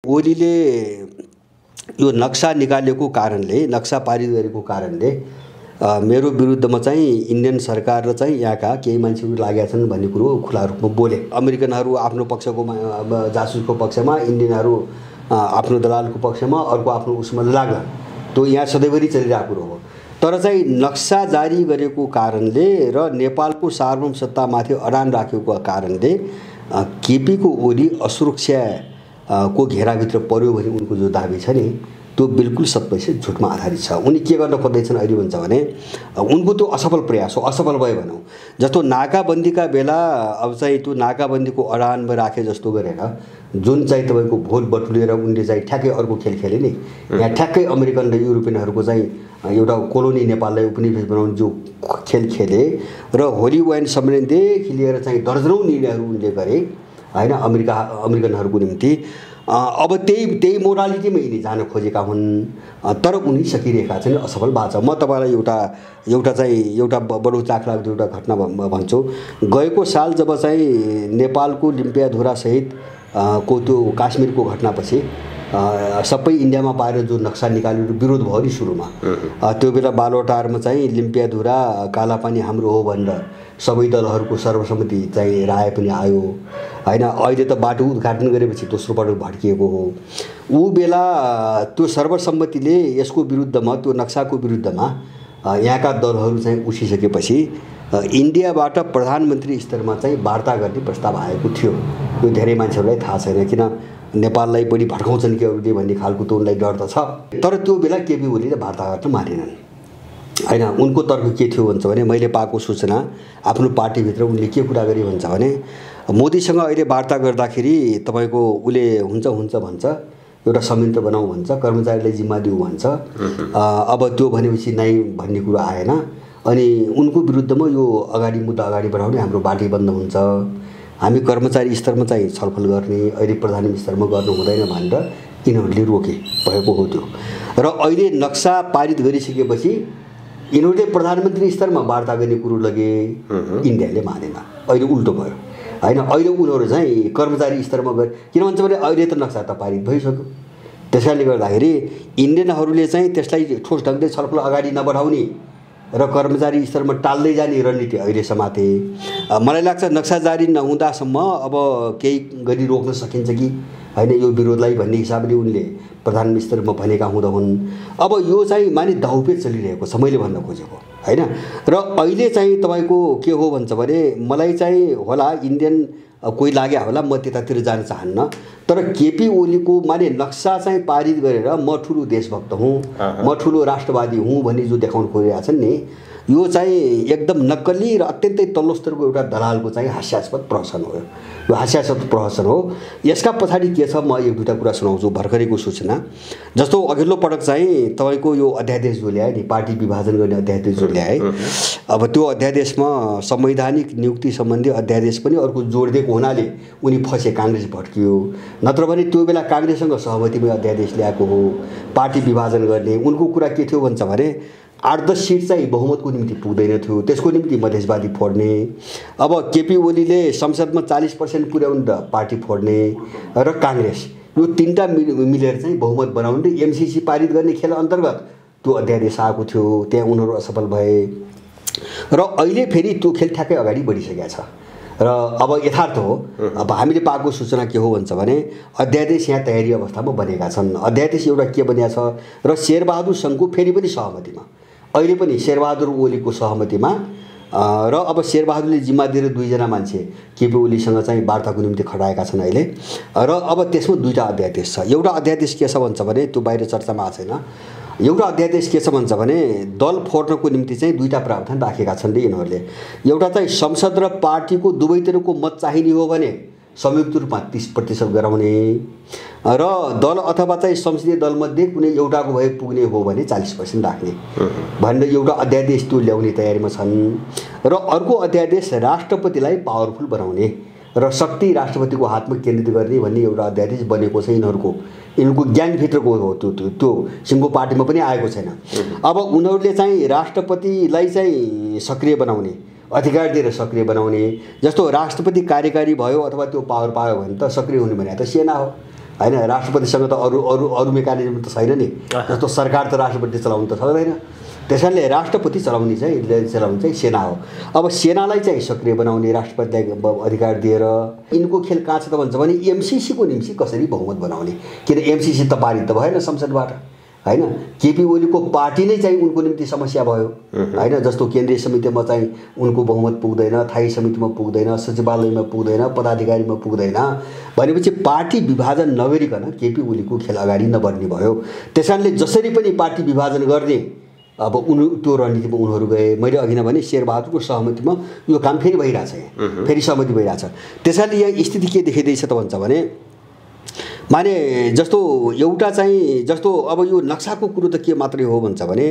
ओलीले यो नक्सा निकालेको कारणले, नक्सा पारित गरेको कारणले मेरो विरुद्धमा चाहिँ इन्डियन सरकार र चाहिँ यहाँका केही मान्छेहरू लागेका छन् भन्ने कुरो खुला रूपमा बोले। अमेरिकनहरू आफ्नो पक्षको जासुसको पक्षमा, इन्डियनहरू आफ्नो दलालको पक्षमा, अर्को आफ्नो उसमा लाग्ला। त्यो यहाँ सधैँभरि चलिरहेको कुरो हो। तर चाहिँ नक्सा जारी गरेको कारणले र नेपालको सार्वभौम सत्तामाथि अडान राखेको कारणले केपीको ओली असुरक्षा को घेराभित्र पर्यो भने उनको जो दाबी छ नि त्यो बिल्कुल 100% झुटमा आधारित छ। उनी के गर्न खोज्दैछन् अहिले भन्छ भने उनको त्यो असफल प्रयास हो, असफल भयो भनौँ। जस्तो नाकाबन्दीका बेला अब चाहिँ त्यो नाकाबन्दीको अडानमा राखे जस्तो गरेर जुन चाहिँ तपाईँको भोट बटुलेर उनले चाहिँ ठ्याक्कै अर्को खेल खेले नि। यहाँ ठ्याक्कै अमेरिकन र युरोपियनहरूको चाहिँ एउटा कोलोनी नेपाललाई उपनिवेश बनाउने जो खेल खेले र होली वाइन सम्मेलनदेखि लिएर चाहिँ दर्जनौँ निर्णयहरू उनले गरे हैन अमेरिकनहरूको निम्ति। अब त्यही मोरालिटीमा यिनी जान खोजेका हुन्, तर उनी सकिरहेका छन्, असफल भएको छ। म तपाईँलाई एउटा बडो चाखलाग्दो एउटा घटना भन्छु। गएको साल जब चाहिँ नेपालको लिम्पियाधुरासहित को त्यो काश्मीरको घटनापछि सबै इन्डियामा पाएर जो नक्सा निकालेर विरोध भयो नि सुरुमा, त्यो बेला बालोटारमा चाहिँ लिम्पियाधुरा कालापानी हाम्रो हो भनेर सबै दलहरूको सर्वसम्मति चाहिँ राय पनि आयो हैन। अहिले त बाटो उद्घाटन गरेपछि दोस्रो पटक भड्किएको हो। ऊ बेला त्यो सर्वसम्मतिले यसको विरुद्धमा, त्यो नक्साको विरुद्धमा यहाँका दलहरू चाहिँ उठिसकेपछि इन्डियाबाट प्रधानमन्त्री स्तरमा चाहिँ वार्ता गर्ने प्रस्ताव आएको थियो। यो धेरै मान्छेहरूलाई थाहा छैन, किन नेपाललाई बढी भड्काउँछन् कि अरूले भन्ने खालको त उनलाई डर त छ। तर त्यो बेला केपी ओलीले वार्ता गर्न मानेनन् हैन। उनको तर्क के थियो भन्छ भने, मैले पाएको सूचना आफ्नो पार्टीभित्र उनले के कुरा गरे भन्छ भने, मोदीसँग अहिले वार्ता गर्दाखेरि तपाईँको उसले हुन्छ भन्छ, एउटा संयन्त्र बनाऊ भन्छ, कर्मचारीलाई जिम्मा दिऊ भन्छ। अब त्यो भनेपछि नै भन्ने कुरा आएन। अनि उनको विरुद्धमा यो मुद्दा अगाडि बढाउने हाम्रो बाटै बन्द हुन्छ, हामी कर्मचारी स्तरमा चाहिँ छलफल गर्ने, अहिले प्रधान स्तरमा गर्नु हुँदैन भनेर यिनीहरूले रोके भएको हो त्यो। र अहिले नक्सा पारित गरिसकेपछि यिनीहरूले प्रधानमन्त्री स्तरमा वार्ता गर्ने कुरो लगे, इन्डियाले मानेन। अहिले उल्टो भयो हैन। अहिले उनीहरू चाहिँ कर्मचारी स्तरमा गए, किन भन्छ भने अहिले त नक्सा त पारित भइसक्यो। त्यसकारणले गर्दाखेरि इन्डियनहरूले चाहिँ त्यसलाई ठोस ढङ्गले छलफल अगाडि नबढाउने र कर्मचारी स्तरमा टाल्दै जाने रणनीति अहिले समाते। मलाई लाग्छ नक्सा जारी नहुँदासम्म अब केही गरी रोक्न सकिन्छ कि हैन यो विरोधलाई भन्ने हिसाबले उनले प्रधान स्तरमा भनेका हुँदा हुन्। अब यो चाहिँ माने दाउपेच चलिरहेको छ, मैले भन्न खोजेको हैन। र अहिले चाहिँ तपाईँको के हो भन्छ भने, मलाई चाहिँ होला इन्डियन कोही लाग्या होला, म त्यतातिर जान चाहन्न। तर केपी ओलीको माने नक्सा चाहिँ पारित गरेर म ठुलो देशभक्त हुँ, म ठुलो राष्ट्रवादी हुँ भन्ने जो देखाउन खोजिरहेका छन् नि, यो चाहिँ एकदम नक्कली र अत्यन्तै तल्लो स्तरको एउटा दलालको चाहिँ हास्यास्पद प्रहसन हो। यो हास्यास्पद प्रहसन हो। यसका पछाडि के छ, म एक दुईवटा कुरा सुनाउँछु भर्खरैको सूचना। जस्तो अघिल्लो पटक चाहिँ तपाईँको यो अध्यादेश जो ल्याए नि, पार्टी विभाजन गर्ने अध्यादेश जो ल्याए, अब त्यो अध्यादेशमा संवैधानिक नियुक्ति सम्बन्धी अध्यादेश पनि अर्को जोडिदिएको हुनाले उनी फसे, काङ्ग्रेस भड्कियो। नत्र भने त्यो बेला काङ्ग्रेससँग सहमतिमै अध्यादेश ल्याएको हो पार्टी विभाजन गर्ने। उनको कुरा के थियो भन्छ भने, 8-10 सिट चाहिँ बहुमतको निम्ति पुग्दैन थियो, त्यसको निम्ति मधेसवादी फोड्ने। अब केपी ओलीले संसदमा 40% पुर्याउनु र पार्टी फोड्ने र काङ्ग्रेस, यो तीनटा मिलेर चाहिँ बहुमत बनाउने र एमसिसी पारित गर्ने खेल अन्तर्गत त्यो अध्यादेश आएको थियो। त्यहाँ उनीहरू असफल भए र अहिले फेरि त्यो खेल ठ्याक्कै अगाडि बढिसकेको छ। र अब यथार्थ हो, अब हामीले पाएको सूचना के हो भन्छ भने, अध्यादेश यहाँ तयारी अवस्थामा बनेका छन्। अध्यादेश एउटा के बनिया छ र शेरबहादुर सङ्घको फेरि पनि सहमतिमा, अहिले पनि शेरबहादुर ओलीको सहमतिमा, र अब शेरबहादुरले जिम्मा दिएर 2जना मान्छे केपी ओलीसँग चाहिँ वार्ताको निम्ति खटाएका छन् अहिले। र अब त्यसमा 2टा अध्यादेश छ। एउटा अध्यादेश के छ भन्छ भने, त्यो बाहिर चर्चामा आएको छैन। एउटा अध्यादेश के छ भन्छ भने, दल फोड्नको निम्ति चाहिँ 2टा प्रावधान राखेका छन् रे यिनीहरूले। एउटा चाहिँ संसद र पार्टीको दुवैतिरको मत चाहिने हो भने संयुक्त रूपमा 30% गराउने, र दल अथवा चाहिँ संसदीय दलमध्ये कुनै एउटाको भए पुग्ने हो भने 40% राख्ने भनेर एउटा अध्यादेश त्यो ल्याउने तयारीमा छन्। र अर्को अध्यादेश राष्ट्रपतिलाई पावरफुल बनाउने र शक्ति राष्ट्रपतिको हातमा केन्द्रित गर्ने भन्ने एउटा अध्यादेश बनेको छ। यिनीहरूको ज्ञानभित्रको हो त्यो सिङ्गो पार्टीमा पनि आएको छैन। अब उनीहरूले चाहिँ राष्ट्रपतिलाई चाहिँ सक्रिय बनाउने, अधिकार दिएर सक्रिय बनाउने। जस्तो राष्ट्रपति कार्यकारी भयो अथवा त्यो पावर पायो भने त सक्रिय हुने भने त सेना हो। हैन राष्ट्रपतिसँग त अरु अरु अरु मेकानिजम त छैन नि जस्तो सरकार त राष्ट्रपति चलाउनु त सक्दैन त्यसैले राष्ट्रपति चलाउने चाहिँ सेना हो अब सेनालाई चाहिँ सक्रिय बनाउने राष्ट्रपतिलाई अधिकार दिएर यिनको खेल कहाँ छ त भन्छ भने एमसीसी को निम्ति कसरी बहुमत बनाउने किन एमसीसी त पारित त भएन संसदबाट हैन केपी ओलीको पार्टी नै चाहिँ उनको निम्ति समस्या भयो हैन जस्तो केन्द्रीय समितिमा चाहिँ उनको बहुमत पुग्दैन थाई समितिमा पुग्दैन सचिवालयमा पुग्दैन पदाधिकारीमा पुग्दैन भनेपछि पार्टी विभाजन नगरिकन केपी ओलीको खेल अगाडि नबढ्ने भयो त्यसैले जसरी पनि पार्टी विभाजन गर्ने अब त्यो रणनीतिमा उनीहरू गए मैले अघि नै भने शेरबहादुरको सहमतिमा यो काम फेरि भइरहेछ फेरि सहमति भइरहेछ त्यसैले यहाँ स्थिति के देखिँदैछ त भन्छ भने माने जस्तो एउटा चाहिँ जस्तो अब यो नक्साको कुरो त के मात्रै हो भन्छ भने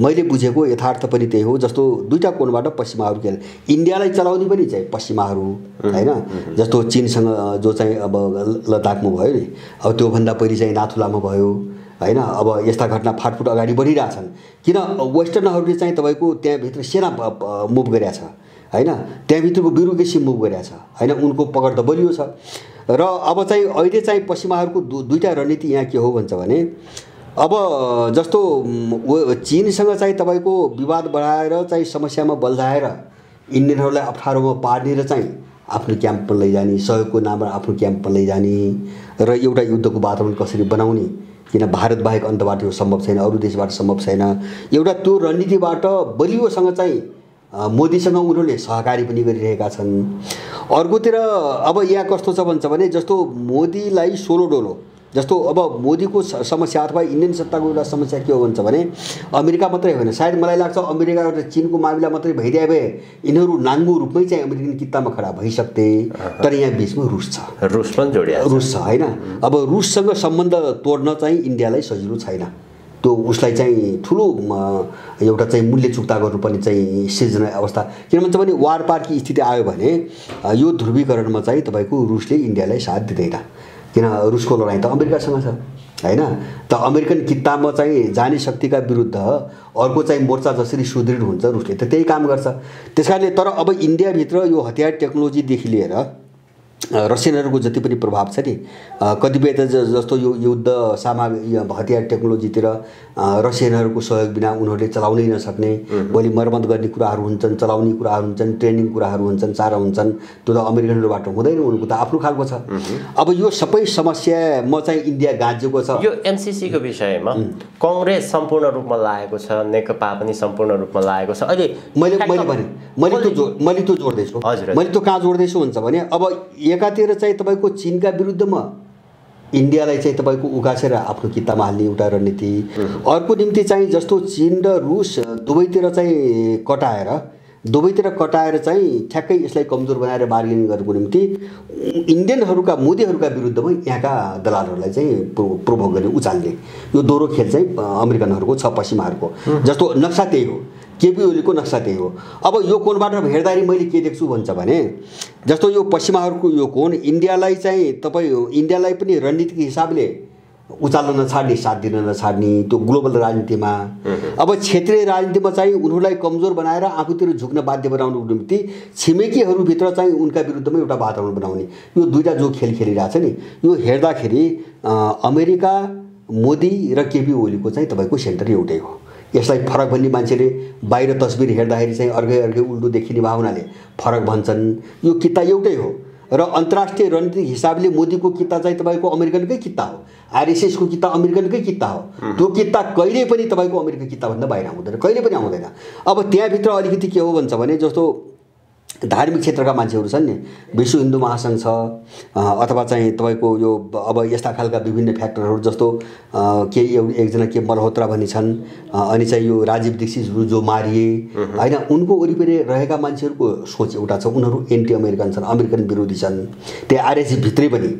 मैले बुझेको यथार्थ पनि त्यही हो जस्तो दुईटा कोणबाट पश्चिमाहरू के इन्डियालाई चलाउने पनि चाहिँ पश्चिमाहरू हैन जस्तो चीनसँग जो चाहिँ अब लद्दाखमा भयो नि अब त्यो भन्दा पहिले चाहिँ नाथुलामा भयो हैन अब यस्ता घटना फाटफुट अगाडि बढिरहेछन् किन वेस्टर्नहरूले चाहिँ तपाईको त्यहाँ भित्र सेना मुभ गरेछ हैन त्यहाँ भित्रको ब्युरोक्रेसी मुभ गरेछ हैन उनको पकड त बलियो छ र अब चाहिँ अहिले चाहिँ पश्चिमाहरूको दुईटा रणनीति यहाँ के हो भन्छ भने अब जस्तो चीनसँग चाहिँ तपाईको विवाद बढाएर चाहिँ समस्यामा बल्झाएर इन्डियनहरूलाई अप्ठ्यारोमा पार्ने र चाहिँ आफ्नो क्याम्पमा लैजाने सहयोगको नाममा आफ्नो क्याम्पमा लैजाने र एउटा युद्धको वातावरण कसरी बनाउने किन भारत बाहेक अन्तबाट यो सम्भव छैन अरु देशबाट सम्भव छैन एउटा त्यो रणनीतिबाट बलियोसँग चाहिँ मोदीसँग उनीहरूले सहकारी पनि गरिरहेका छन् अर्कोतिर अब यहाँ कस्तो छ भन्छ भने जस्तो मोदीलाई सोलो डोलो जस्तो अब मोदीको समस्या अथवा इन्डियन सत्ताको एउटा समस्या के हो भन्छ भने अमेरिका मात्रै होइन सायद मलाई लाग्छ अमेरिका र चीनको मामिला मात्रै भइदिए भए यिनीहरू नाङ्गो रूपमै चाहिँ अमेरिकन कित्तामा खडा भइसक्थे तर यहाँ बीचमा रुस छ रुस पनि जोडिया रुस छ हैन अब रुससँग सम्बन्ध तोड्न चाहिँ इन्डियालाई सजिलो छैन त्यो उसलाई चाहिँ ठुलो एउटा चाहिँ मूल्य चुक्ता गर्नुपर्ने चाहिँ सिर्जना अवस्था किन भन्छ भने वार पारकी स्थिति आयो भने यो ध्रुवीकरणमा चाहिँ तपाईको रुसले इन्डियालाई साथ दिँदैन किन रुसको लडाईँ त अमेरिकासँग छ हैन त अमेरिकन कित्तामा चाहिँ जाने शक्तिका विरुद्ध अर्को चाहिँ मोर्चा जसरी सुदृढ हुन्छ रुसले त त्यही काम गर्छ त्यसकारणले तर अब इन्डिया भित्र यो हतियार टेक्नोलोजी देखि लिएर रसियनहरूको जति पनि प्रभाव छ नि कतिपय त जस्तो यो युद्ध सामग्री हतियार टेक्नोलोजीतिर रसियनहरूको सहयोग बिना उनीहरूले चलाउनै नसक्ने भोलि मर्मत गर्ने कुराहरू हुन्छन् चलाउने कुराहरू हुन्छन् ट्रेनिङ कुराहरू हुन्छन् सारा हुन्छन् त्यो त अमेरिकनहरूबाट हुँदैन उनको त आफ्नो खालको छ अब यो सबै समस्या म चाहिँ इन्डिया गाँजेको छ यो एमसीसी को विषयमा कांग्रेस सम्पूर्ण रूपमा लागेको छ नेकपा पनि सम्पूर्ण रूपमा लागेको छ अहिले मैले त्यो जोड्दै छु मैले त्यो कहाँ जोड्दै छु भन्छ भने अब एकातिर चाहिँ तपाईको चीनका विरुद्धमा इन्डियालाई चाहिँ तपाईको उकासेर आफ्नो कित्तामा हाल्ने एउटा रणनीति अर्को निम्ति चाहिँ जस्तो चीन र रुस दुवैतिर कटाएर चाहिँ ठ्याक्कै यसलाई कमजोर बनाएर बार्गेनिङ गर्नको निम्ति इन्डियनहरूका मोदीहरूका विरुद्धमा यहाँका दलालहरूलाई चाहिँ प्रोभोक गर्ने उचाल्ने यो दोहोरो खेल चाहिँ अमेरिकनहरूको छ पश्चिमाहरूको जस्तो नक्सा त्यही हो केपी ओलीको नक्सा त्यही हो अब यो कोणबाट हेर्दाखेरि मैले के देख्छु भन्छ भने जस्तो यो पश्चिमाहरूको यो कोण इन्डियालाई चाहिँ इन्डियालाई पनि रणनीतिक हिसाबले उचाल्न नछाड्ने साथ दिन नछाड्ने त्यो ग्लोबल राजनीतिमा अब क्षेत्रीय राजनीतिमा चाहिँ उनीहरूलाई कमजोर बनाएर आफूतिर झुक्न बाध्य बनाउनको निम्ति छिमेकीहरूभित्र चाहिँ उनका विरुद्धमा एउटा वातावरण बनाउने यो दुईटा जो खेल खेलिरहेछ नि यो हेर्दाखेरि अमेरिका मोदी र केपी ओलीको चाहिँ तपाईको सेन्टर एउटै हो यसलाई फरक भन्ने मान्छेले बाहिर तस्बिर हेर्दाखेरि चाहिँ अर्कै उल्टो देखिने भावनाले फरक भन्छन् यो कित्ता एउटै हो र अन्तर्राष्ट्रिय रणनीतिक हिसाबले मोदीको कित्ता चाहिँ तपाईको अमेरिकनकै कित्ता हो आरएसएस को कित्ता अमेरिकनकै कित्ता हो त्यो कित्ता कहिले पनि तपाईको अमेरिकन कित्ता भन्दा बाहिर आउँदैन कहिले पनि आउँदैन अब त्यहाँ भित्र अलिकति के हो भन्छ भने जस्तो धार्मिक क्षेत्रका मान्छेहरू छन् नि विश्व हिन्दू महासंघ छ अथवा चाहिँ तपाईको यो अब यस्ता खालका विभिन्न फ्याक्टरहरू जस्तो के एकजना के मल्होत्रा भन्ने छन् अनि चाहिँ यो राजीव दीक्षित जो मारिए हैन उनको वरिपरि रहेका मान्छेहरूको सोच एउटा छ उनीहरू एन्टी अमेरिकन छन् अमेरिकन विरोधी छन् त्यो आरएसएस भित्रै पनि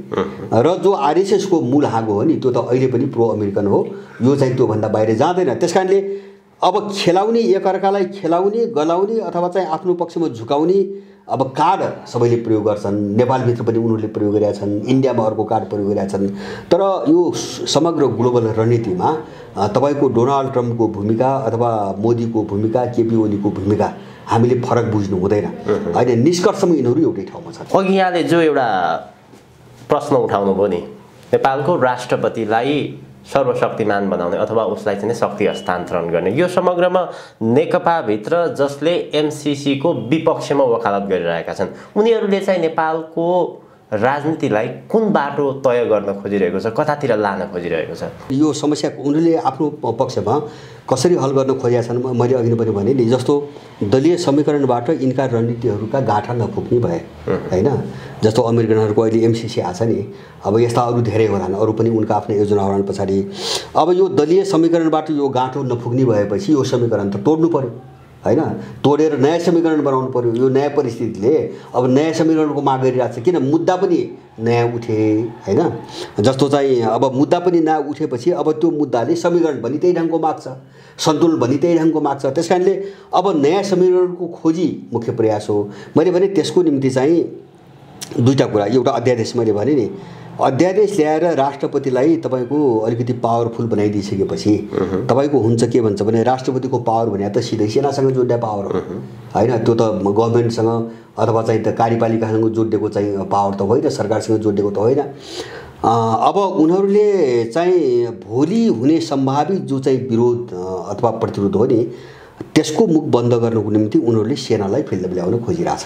र जो आरएसएस को मूल हाँगो हो नि त्यो त अहिले पनि प्रो अमेरिकन हो यो चाहिँ त्यो भन्दा बाहिर जाँदैन त्यसकारणले अब खेलाउने एकअर्कालाई खेलाउने गलाउने अथवा चाहिँ आफ्नो पक्षमा झुकाउने अब कार्ड सबैले प्रयोग गर्छन् नेपालभित्र पनि उनीहरूले प्रयोग गरेका छन् इन्डियामा अर्को कार्ड प्रयोग गरेका छन् तर यो समग्र ग्लोबल रणनीतिमा तपाईको डोनाल्ड ट्रम्पको भूमिका अथवा मोदीको भूमिका केपी ओलीको भूमिका हामीले फरक बुझ्नु हुँदैन हैन निष्कर्षमा यिनीहरू एउटै ठाउँमा छन् अघि यहाँले जो एउटा प्रश्न उठाउनु भयो नि नेपालको राष्ट्रपतिलाई सर्वशक्तिमान बनाउने अथवा उसलाई चाहिँ शक्ति हस्तान्तरण गर्ने, यो समग्रमा नेकपाभित्र जसले एमसीसीको विपक्षमा वकालत गरिरहेका छन् उनीहरूले चाहिँ नेपालको राजनीतिलाई कुन बाटो तय गर्न खोजिरहेको छ, कतातिर लान खोजिरहेको छ? यो समस्या उनीहरूले आफ्नो पक्षमा कसरी हल गर्न खोजेका छन् मैले अघि पनि भने नि, जस्तो दलीय समीकरणबाट यिनका रणनीतिहरूका गाँठा नफुक्ने भए होइन। जस्तो अमेरिकनहरूको अहिले एमसीसी आछ नि, अब यस्ता अरू धेरै होलान्, अरू पनि उनका आफ्नै योजना होलान् पछाडि। अब यो दलीय समीकरणबाट यो गाँठो नफुक्ने भएपछि यो समीकरण त तोड्नु पर्यो होइन, तोडेर नयाँ समीकरण बनाउनु पर्यो। यो नयाँ परिस्थितिले अब नयाँ समीकरणको माग गरिरहेको छ, किन मुद्दा पनि नयाँ उठे होइन। जस्तो चाहिँ अब मुद्दा पनि नयाँ उठेपछि अब त्यो मुद्दाले समीकरण पनि त्यही ढङ्गको माग्छ, सन्तुलन पनि त्यही ढङ्गको माग्छ। त्यस कारणले अब नयाँ समीकरणको खोजी मुख्य प्रयास हो। मैले भने त्यसको निम्ति चाहिँ दुईवटा कुरा, एउटा अध्यादेश मैले भने नि, अध्यादेश ल्याएर राष्ट्रपतिलाई तपाईँको अलिकति पावरफुल बनाइदिइसकेपछि तपाईँको हुन्छ के भन्छ भने राष्ट्रपतिको पावर भने त सिधै सेनासँग जोड्ने पावर हो होइन। त्यो त गभर्मेन्टसँग अथवा चाहिँ त कार्यपालिकासँग जोडिएको चाहिँ पावर त होइन, सरकारसँग जोडिएको त होइन। अब उनीहरूले चाहिँ भोलि हुने सम्भावित जो चाहिँ विरोध अथवा प्रतिरोध हो नि, त्यसको मुख बन्द गर्नको निम्ति उनीहरूले सेनालाई फिल्डमा ल्याउन खोजिरहेछ,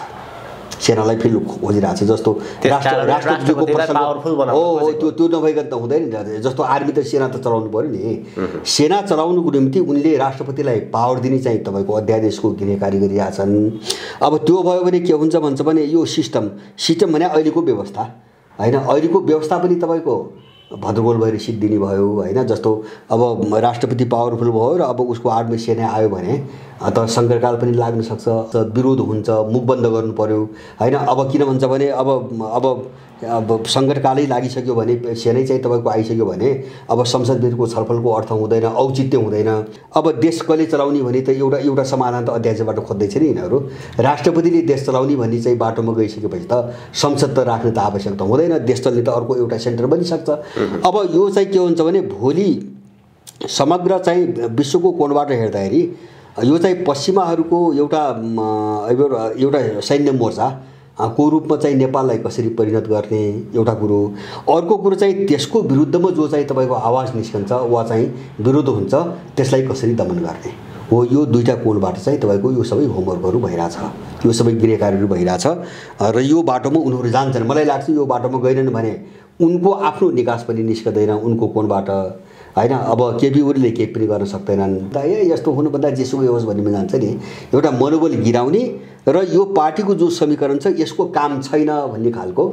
सेनालाई फिल्ड खोजिरहेको छ। जस्तो राष्ट्रपतिको हो त्यो नभइकन त हुँदैन नि। जस्तो आर्मी त सेना त चलाउनु पर्यो नि, सेना चलाउनुको निम्ति उनले राष्ट्रपतिलाई पावर दिने चाहिँ तपाईँको अध्यादेशको गिनेकारी गरिरहेछन्। अब त्यो भयो भने के हुन्छ भन्छ भने यो सिस्टम भने अहिलेको व्यवस्था होइन, अहिलेको व्यवस्था पनि तपाईँको भद्रगोल भएर सिद्धिने भयो होइन। जस्तो अब राष्ट्रपति पावरफुल भयो र अब उसको आडमा सेना आयो भने त सङ्कटकाल पनि लाग्न सक्छ, विरोध हुन्छ, मुख बन्द गर्नु पर्यो होइन। अब किन भन्छ भने अब सङ्कटकालै लागिसक्यो भने सेनै चाहिँ तपाईँको आइसक्यो भने अब संसदभित्रको छलफलको अर्थ हुँदैन, औचित्य हुँदैन। अब देश कसले चलाउने भने त एउटा समाधान त अध्यादेशबाट खोज्दैछ नि यिनीहरू। राष्ट्रपतिले देश चलाउने भन्ने चाहिँ बाटोमा गइसकेपछि त संसद त राख्ने त आवश्यकता हुँदैन, देश चल्ने त अर्को एउटा सेन्टर बनिसक्छ। अब यो चाहिँ के हुन्छ भने भोलि समग्र चाहिँ विश्वको कोणबाट हेर्दाखेरि यो चाहिँ पश्चिमाहरूको एउटा सैन्य मोर्चा को रूपमा चाहिँ नेपाललाई कसरी परिणत गर्ने एउटा कुरो। अर्को कुरो चाहिँ त्यसको विरुद्धमा जो चाहिँ तपाईँको आवाज निस्कन्छ वा चाहिँ विरोध हुन्छ त्यसलाई कसरी दमन गर्ने हो। यो दुईवटा कोणबाट चाहिँ तपाईँको यो सबै होमवर्कहरू भइरहेछ, यो सबै गृहकार्यहरू भइरहेछ र यो बाटोमा उनीहरू जान्छन्। मलाई लाग्छ यो बाटोमा गएनन् भने उनको आफ्नो निकास पनि निस्कँदैन उनको कोणबाट होइन। अब केपी ओलीले केही पनि गर्न सक्दैनन्, यस्तो हुनुभन्दा जेसुकै होस् भन्नेमा जान्छ नि। एउटा मनोबल गिराउने र यो पार्टीको जो समीकरण छ यसको काम छैन भन्ने खालको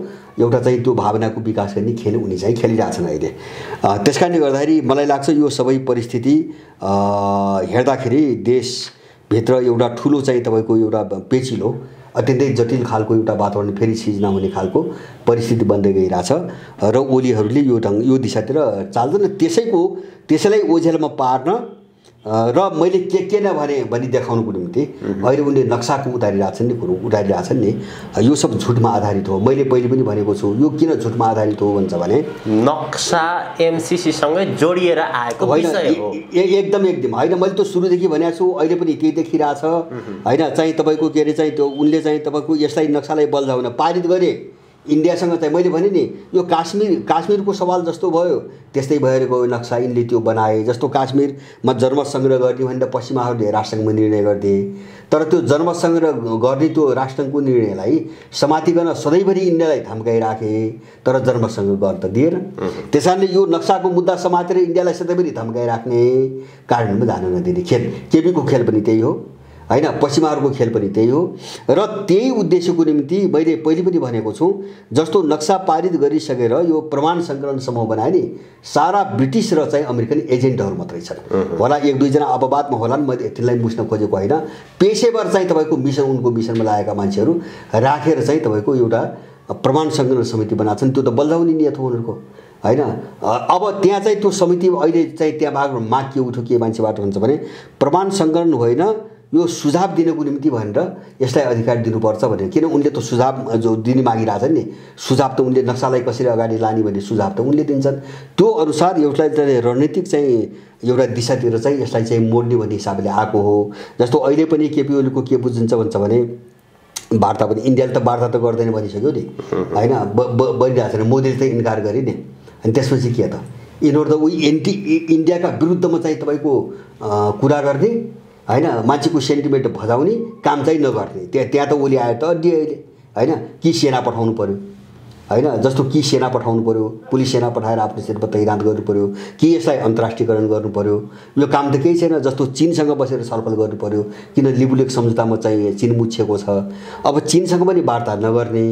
एउटा चाहिँ त्यो भावनाको विकास गर्ने खेल उनी चाहिँ खेलिरहेछन् अहिले। त्यस कारणले गर्दाखेरि मलाई लाग्छ यो सबै परिस्थिति हेर्दाखेरि देशभित्र एउटा ठुलो चाहिँ तपाईँको एउटा पेचिलो अत्यन्तै जटिल खालको एउटा वातावरण फेरि सिर्जना हुने खालको परिस्थिति बन्दै गइरहेछ र ओलीहरूले यो दिशातिर चाल्दैन। त्यसैलाई ओझेलमा पार्न र मैले के नभने भनी देखाउनुको निम्ति अहिले उनले नक्साको उतारिरहेछन् नि। यो सब झुटमा आधारित हो। मैले पहिले पनि भनेको छु यो किन झुटमा आधारित हो भन्छ भने नक्सा एमसीसीसँगै जोडिएर आएको विषय हो। एकदम होइन, मैले त सुरुदेखि भनेको छु, अहिले पनि त्यही देखिरहेछ होइन। चाहिँ तपाईँको के अरे चाहिँ त्यो उनले चाहिँ तपाईँको यसलाई नक्सालाई बल्झाउन पारित गरे इन्डियासँग चाहिँ। मैले भने नि यो काश्मीरको सवाल जस्तो भयो त्यस्तै भएर गयो नक्सा, यिनले त्यो बनाए। जस्तो काश्मीरमा जनमत सङ्ग्रह गर्ने भनेर पश्चिमाहरूले राष्ट्रसङ्घमा निर्णय गरिदिए, तर त्यो जनमत सङ्ग्रह गर्ने त्यो राष्ट्रसङ्घको निर्णयलाई समातिकन सधैँभरि इन्डियालाई धम्काइराखे, तर जनमत सङ्ग्रह गर्न त दिएन। त्यस कारणले यो नक्साको मुद्दा समातेर इन्डियालाई सधैँभरि धम्काइराख्ने कारणमा जान नदिने खेल केपीको खेल पनि त्यही हो होइन, पश्चिमाहरूको खेल पनि त्यही हो। र त्यही उद्देश्यको निम्ति मैले पहिले पनि भनेको छु, जस्तो नक्सा पारित गरिसकेर यो प्रमाण सङ्कलन समूह बनाए नि, सारा ब्रिटिस र चाहिँ अमेरिकन एजेन्टहरू मात्रै छन् होला, एक दुईजना अपवादमा होलान्, मैले त्यसलाई बुझ्न खोजेको होइन। पेसेवर चाहिँ तपाईँको उनको मिसनमा लागेका मान्छेहरू राखेर चाहिँ तपाईँको एउटा प्रमाण सङ्कलन समिति बनाएको छन्। त्यो त बल्झाउने नियत हो उनीहरूको होइन। अब त्यहाँ चाहिँ त्यो समिति अहिले चाहिँ त्यहाँ माग के उठ्यो के मान्छेबाट हुन्छ भने प्रमाण सङ्कलन होइन, यो सुझाव दिनको निम्ति भनेर यसलाई अधिकार दिनुपर्छ भनेर। किन उनले त सुझाव जो दिने मागिरहेछन् नि, सुझाव त उनले नक्सालाई कसरी अगाडि लाने भन्ने सुझाव त उनले दिन्छन्। त्यो अनुसार यसलाई चाहिँ रणनीतिक चाहिँ एउटा दिशातिर चाहिँ यसलाई चाहिँ मोड्ने भन्ने हिसाबले आएको हो। जस्तो अहिले पनि केपी ओलीको के बुझिन्छ भन्छ भने वार्ता पनि इन्डियाले त वार्ता त गर्दैन भनिसक्यो नि होइन, बनिरहेको छैन। मोदीले त इन्कार गरे नि अनि त्यसपछि के त यिनीहरू त उही इन्डियाका विरुद्धमा चाहिँ तपाईँको कुरा गर्ने होइन, मान्छेको सेन्टिमेन्ट भजाउने काम चाहिँ नगर्ने। त्यहाँ त ओली आयो त अहिले होइन, कि सेना पठाउनु पऱ्यो होइन, जस्तो कि सेना पठाउनु पऱ्यो, पुलिस सेना पठाएर आफ्नो क्षेत्रमा तैनात गर्नु पऱ्यो, कि यसलाई अन्तर्राष्ट्रियकरण गर्नु पऱ्यो। यो काम त केही छैन। जस्तो चीनसँग बसेर छलफल गर्नु पऱ्यो, किन लिबुलेक सम्झौतामा चाहिँ चीन मुछेको छ। अब चीनसँग पनि वार्ता नगर्ने,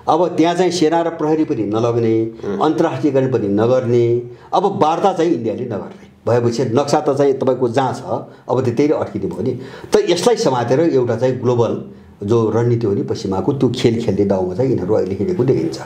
अब त्यहाँ चाहिँ सेना र प्रहरी पनि नलग्ने, अन्तर्राष्ट्रियकरण पनि नगर्ने, अब वार्ता चाहिँ इन्डियाले नगर्ने भएपछि नक्सा त चाहिँ तपाईँको जहाँ छ अब त त्यही अड्किने भयो नि। त यसलाई समातेर एउटा चाहिँ ग्लोबल जो रणनीति हो नि पश्चिमाको, त्यो खेल खेल्ने दाउमा चाहिँ यिनीहरू अहिले हिँडेको देखिन्छ।